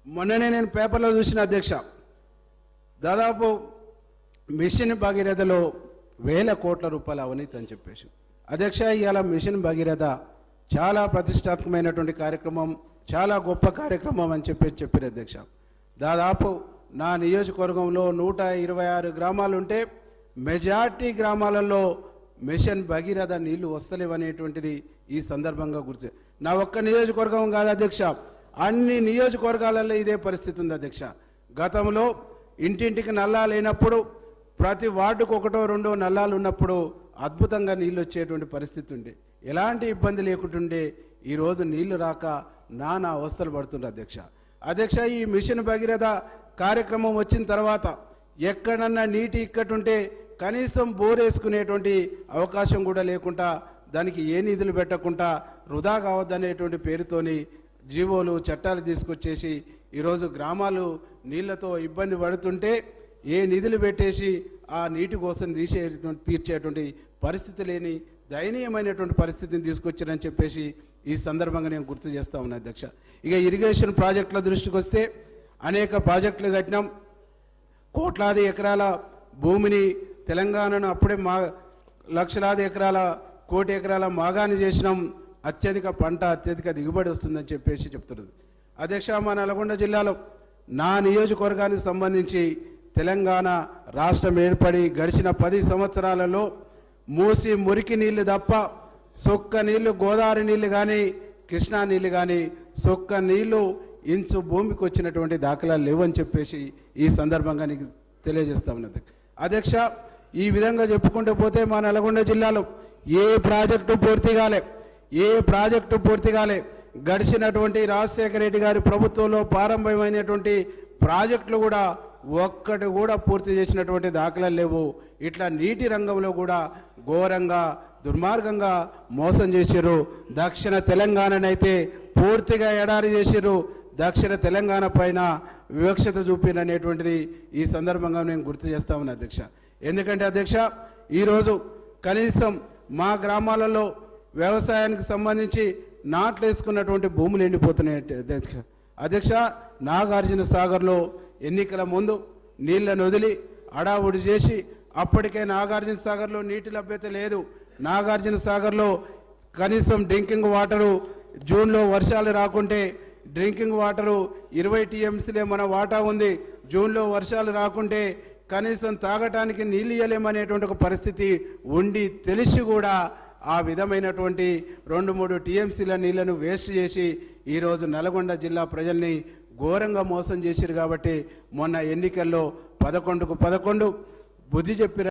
మొన్ననే నేను పేపర్లో చూసిన అధ్యక్ష, దాదాపు మిషన్ భగీరథలో వేల కోట్ల రూపాయల అవినీతి అని చెప్పేసి. అధ్యక్ష, ఇవాళ మిషన్ భగీరథ చాలా ప్రతిష్టాత్మకమైనటువంటి కార్యక్రమం, చాలా గొప్ప కార్యక్రమం అని చెప్పారు అధ్యక్ష. దాదాపు నా నియోజకవర్గంలో 126 గ్రామాలు ఉంటే మెజార్టీ గ్రామాలలో మిషన్ భగీరథ నీళ్లు వస్తలేవనేటువంటిది ఈ సందర్భంగా గుర్తు. నా ఒక్క నియోజకవర్గం కాదు అధ్యక్ష, అన్ని నియోజకవర్గాలలో ఇదే పరిస్థితి ఉంది అధ్యక్ష. గతంలో ఇంటింటికి నల్లాలు లేనప్పుడు, ప్రతి వార్డుకు ఒకటో రెండో నల్లాలు ఉన్నప్పుడు అద్భుతంగా నీళ్ళు వచ్చేటువంటి పరిస్థితి ఉండే, ఎలాంటి ఇబ్బంది లేకుంటుండే. ఈరోజు నీళ్లు రాక నానా అవస్థలు పడుతుండే అధ్యక్ష. ఈ మిషన్ భగీరథ కార్యక్రమం వచ్చిన తర్వాత ఎక్కడన్నా నీటి ఇక్కటుంటే కనీసం బోరేసుకునేటువంటి అవకాశం కూడా లేకుండా, దానికి ఏ నిధులు పెట్టకుండా వృధా కావద్దనేటువంటి పేరుతోని జీవోలు చట్టాలు తీసుకొచ్చేసి ఈరోజు గ్రామాలు నీళ్లతో ఇబ్బంది పడుతుంటే ఏ నిధులు పెట్టేసి ఆ నీటి కోసం తీర్చేటువంటి పరిస్థితి లేని దయనీయమైనటువంటి పరిస్థితిని తీసుకొచ్చారని చెప్పేసి ఈ సందర్భంగా నేను గుర్తు చేస్తా ఉన్నా అధ్యక్ష. ఇక ఇరిగేషన్ ప్రాజెక్టుల దృష్టికి వస్తే అనేక ప్రాజెక్టులు కట్టినాం. కోట్లాది ఎకరాల భూమిని తెలంగాణను అప్పుడే లక్షలాది ఎకరాల కోటి ఎకరాల మాగాని చేసినాం. అత్యధిక పంట, అత్యధిక దిగుబడి వస్తుందని చెప్పేసి చెప్తున్నది అధ్యక్ష. మా నల్గొండ జిల్లాలో నా నియోజకవర్గానికి సంబంధించి తెలంగాణ రాష్ట్రం ఏర్పడి గడిచిన 10 సంవత్సరాలలో మూసి మురికి నీళ్లు తప్ప సొక్క నీళ్లు, గోదావరి నీళ్లు కానీ కృష్ణా నీళ్లు కానీ సొక్క నీళ్లు ఇంచు భూమికి వచ్చినటువంటి దాఖలాలు లేవని చెప్పేసి ఈ సందర్భంగా నీకు తెలియజేస్తా ఉన్నది అధ్యక్ష. ఈ విధంగా చెప్పుకుంటూ పోతే మా నల్గొండ జిల్లాలో ఏ ప్రాజెక్టు పూర్తి కాలే. గడిచినటువంటి రాజశేఖర రెడ్డి గారి ప్రభుత్వంలో ప్రారంభమైనటువంటి ప్రాజెక్టులు కూడా ఒక్కటి కూడా పూర్తి చేసినటువంటి దాఖలాలు లేవు. ఇట్లా నీటి రంగంలో కూడా ఘోరంగా దుర్మార్గంగా మోసం చేశారు. దక్షిణ తెలంగాణనైతే పూర్తిగా ఎడారి చేశారు. దక్షిణ తెలంగాణ పైన వివక్షత చూపిననేటువంటిది ఈ సందర్భంగా నేను గుర్తు చేస్తా ఉన్నా అధ్యక్ష. ఎందుకంటే అధ్యక్ష, ఈరోజు కనీసం మా గ్రామాలలో వ్యవసాయానికి సంబంధించి నాట్లు వేసుకున్నటువంటి భూములు ఎండిపోతున్నాయి అధ్యక్ష. నాగార్జున సాగర్లో ఎన్నికల ముందు నీళ్లను వదిలి అడావుడి చేసి అప్పటికే నాగార్జున సాగర్లో నీటి లభ్యత లేదు. నాగార్జున సాగర్లో కనీసం డ్రింకింగ్ వాటరు జూన్లో వర్షాలు రాకుంటే డ్రింకింగ్ వాటరు 20 టీఎంసీలే మన వాటా ఉంది. జూన్లో వర్షాలు రాకుంటే కనీసం తాగటానికి నీళ్ళు ఇవ్వలేమనేటువంటి ఒక పరిస్థితి ఉండి తెలిసి కూడా ఆ విధమైనటువంటి 2-3 టీఎంసీల నీళ్లను వేస్ట్ చేసి ఈరోజు నల్గొండ జిల్లా ప్రజల్ని ఘోరంగా మోసం చేశారు. కాబట్టి మొన్న ఎన్నికల్లో 11కు 11 బుద్ధి చెప్పిన